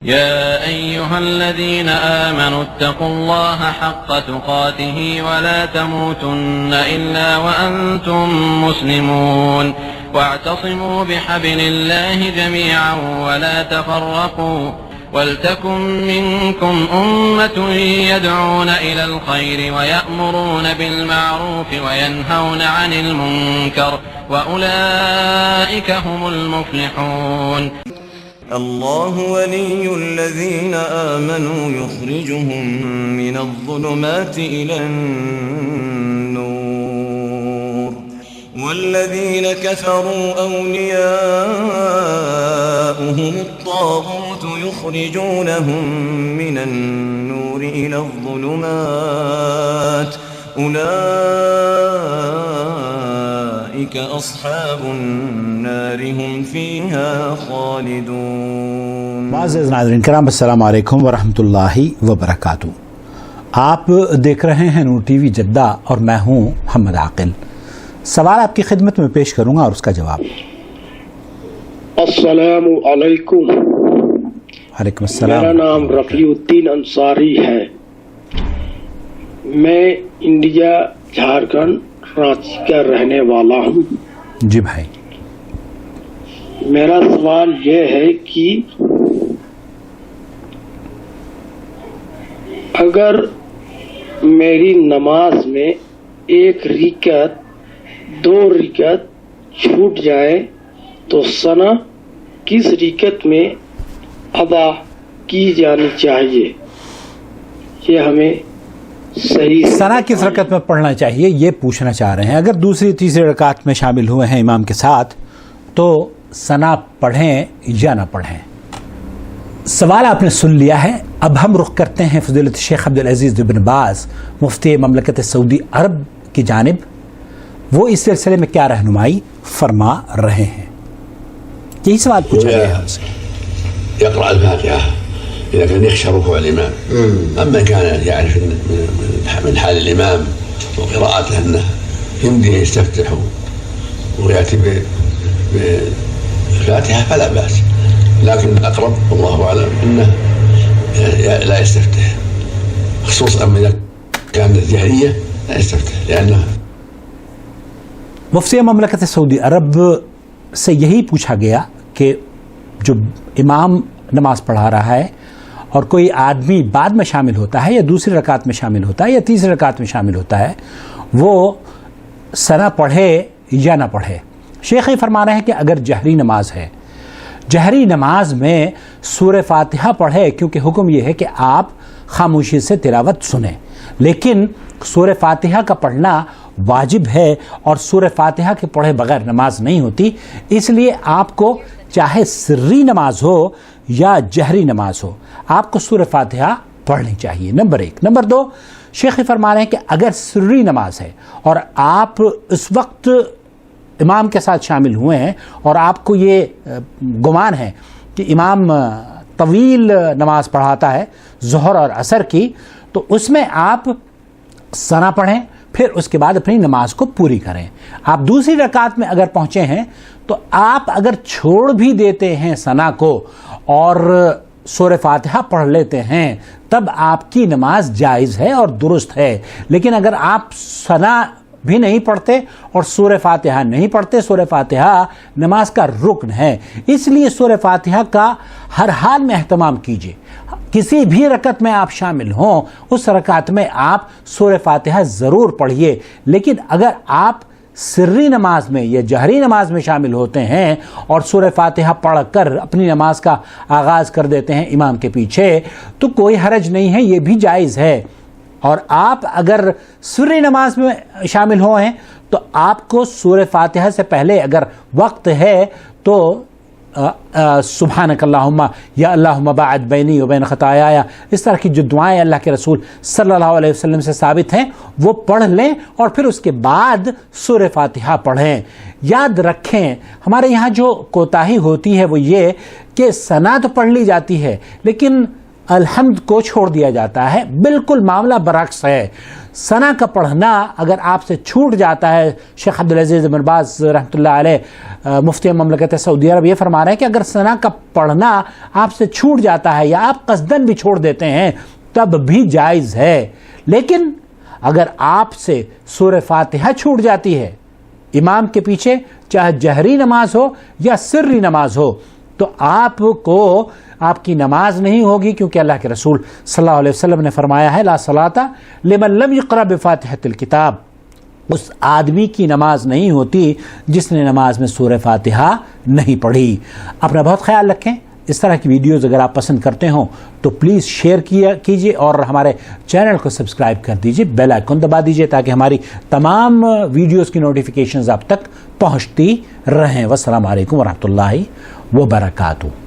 يا أيها الذين آمنوا اتقوا الله حق تقاته ولا تموتن إلا وأنتم مسلمون واعتصموا بحبل الله جميعا ولا تفرقوا ولتكن منكم أمة يدعون إلى الخير ويأمرون بالمعروف وينهون عن المنكر وأولئك هم المفلحون. الله ولي الذين آمنوا يخرجهم من الظلمات إلى النور والذين كفروا أولياؤهم الطاغوت يخرجونهم من النور إلى الظلمات أولئك أصحاب النار هم فيها خالدون. معزز ناظرین کرام، السلام علیکم ورحمۃ اللہ وبرکاتہ. آپ دیکھ رہے ہیں نور ٹی وی جدہ اور میں ہوں محمد عاقل. سوال آپ کی خدمت میں پیش کروں گا اور اس کا جواب. السلام علیکم. وعلیکم السلام. میرا نام رفیع الدین انصاری ہے. میں انڈیا جھارکھنڈ رانچی کا رہنے والا ہوں. جی بھائی. میرا سوال یہ ہے کہ اگر میری نماز میں ایک رکعت دو رکعت چھوٹ جائے تو ثنا کس رکعت میں ادا کی جانی چاہیے؟ یہ ہمیں صحیح ثنا کس رکعت میں پڑھنا چاہیے یہ پوچھنا چاہ رہے ہیں. اگر دوسری تیسری رکعت میں شامل ہوئے ہیں امام کے ساتھ تو ثنا پڑھیں یا نہ پڑھیں. سوال آپ نے سن لیا ہے. اب ہم رخ کرتے ہیں فضیلت شیخ عبدالعزیز بن باز مفتی مملکت سعودی عرب کی جانب. وہ اس سلسلے میں کیا رہنمائی فرما رہے ہیں. یہی سوال پوچھا گیا ہے ہم سے. يقرأ الفاتحة إذا كان يخشى ركوع الإمام. أما كان يعرف من حال الإمام وقراءته أنه يمدي يستفتح ويأتي بالفاتحة فلا بأس، لكن الأقرب والله أعلم أنه لا يستفتح، خصوصا إذا كانت جهرية لا يستفتح لأنه. مفتی مملکت سعودی عرب سے یہی پوچھا گیا کہ جو امام نماز پڑھا رہا ہے اور کوئی آدمی بعد میں شامل ہوتا ہے یا دوسری رکعت میں شامل ہوتا ہے یا تیسری رکعت میں شامل ہوتا ہے وہ ثنا پڑھے یا نہ پڑھے. شیخ فرما رہے ہیں کہ اگر جہری نماز ہے، جہری نماز میں سورہ فاتحہ پڑھے، کیونکہ حکم یہ ہے کہ آپ خاموشی سے تلاوت سنیں، لیکن سورہ فاتحہ کا پڑھنا واجب ہے اور سورہ فاتحہ کے پڑھے بغیر نماز نہیں ہوتی. اس لیے آپ کو چاہے سری نماز ہو یا جہری نماز ہو آپ کو سورہ فاتحہ پڑھنی چاہیے. نمبر ایک. نمبر دو، شیخ فرما رہے ہیں کہ اگر سری نماز ہے اور آپ اس وقت امام کے ساتھ شامل ہوئے ہیں اور آپ کو یہ گمان ہے کہ امام طویل نماز پڑھاتا ہے ظہر اور عصر کی، تو اس میں آپ ثنا پڑھیں، پھر اس کے بعد اپنی نماز کو پوری کریں. آپ دوسری رکعت میں اگر پہنچے ہیں تو آپ اگر چھوڑ بھی دیتے ہیں ثنا کو اور سورہ فاتحہ پڑھ لیتے ہیں تب آپ کی نماز جائز ہے اور درست ہے. لیکن اگر آپ ثنا بھی نہیں پڑھتے اور سورہ فاتحہ نہیں پڑھتے، سورہ فاتحہ نماز کا رکن ہے، اس لیے سورہ فاتحہ کا ہر حال میں اہتمام کیجیے. کسی بھی رکعت میں آپ شامل ہوں اس رکعت میں آپ سورہ فاتحہ ضرور پڑھیے. لیکن اگر آپ سری نماز میں یا جہری نماز میں شامل ہوتے ہیں اور سورہ فاتحہ پڑھ کر اپنی نماز کا آغاز کر دیتے ہیں امام کے پیچھے تو کوئی حرج نہیں ہے، یہ بھی جائز ہے. اور آپ اگر سری نماز میں شامل ہوئے ہیں تو آپ کو سورہ فاتحہ سے پہلے اگر وقت ہے تو سبحانک اللہم یا اللہم باعد بینی و بین خطایا، اس طرح کی جو دعائیں اللہ کے رسول صلی اللہ علیہ وسلم سے ثابت ہیں وہ پڑھ لیں اور پھر اس کے بعد سورہ فاتحہ پڑھیں. یاد رکھیں ہمارے یہاں جو کوتاہی ہوتی ہے وہ یہ کہ ثنا تو پڑھ لی جاتی ہے لیکن الحمد کو چھوڑ دیا جاتا ہے. بالکل معاملہ برعکس ہے. ثنا کا پڑھنا اگر آپ سے چھوٹ جاتا ہے، شیخ عبدالعزیز بن باز رحمۃ اللہ علیہ مفتی مملکت سعودی عرب یہ فرما رہے ہیں کہ اگر ثنا کا پڑھنا آپ سے چھوٹ جاتا ہے یا آپ قصدن بھی چھوڑ دیتے ہیں تب بھی جائز ہے. لیکن اگر آپ سے سورہ فاتحہ چھوٹ جاتی ہے امام کے پیچھے، چاہے جہری نماز ہو یا سری نماز ہو، تو آپ کو آپ کی نماز نہیں ہوگی، کیونکہ اللہ کے رسول صلی اللہ علیہ وسلم نے فرمایا ہے لا صلاۃ لمن لم یقرأ بفاتحۃ الکتاب. اس آدمی کی نماز نہیں ہوتی جس نے نماز میں سورہ فاتحہ نہیں پڑھی. اپنا بہت خیال رکھیں. اس طرح کی ویڈیوز اگر آپ پسند کرتے ہوں تو پلیز شیئر کیجیے اور ہمارے چینل کو سبسکرائب کر دیجیے، بیل آئیکن دبا دیجیے تاکہ ہماری تمام ویڈیوز کی نوٹیفیکیشنز آپ تک پہنچتی رہیں. والسلام علیکم ورحمۃ اللہ وبرکاتہ.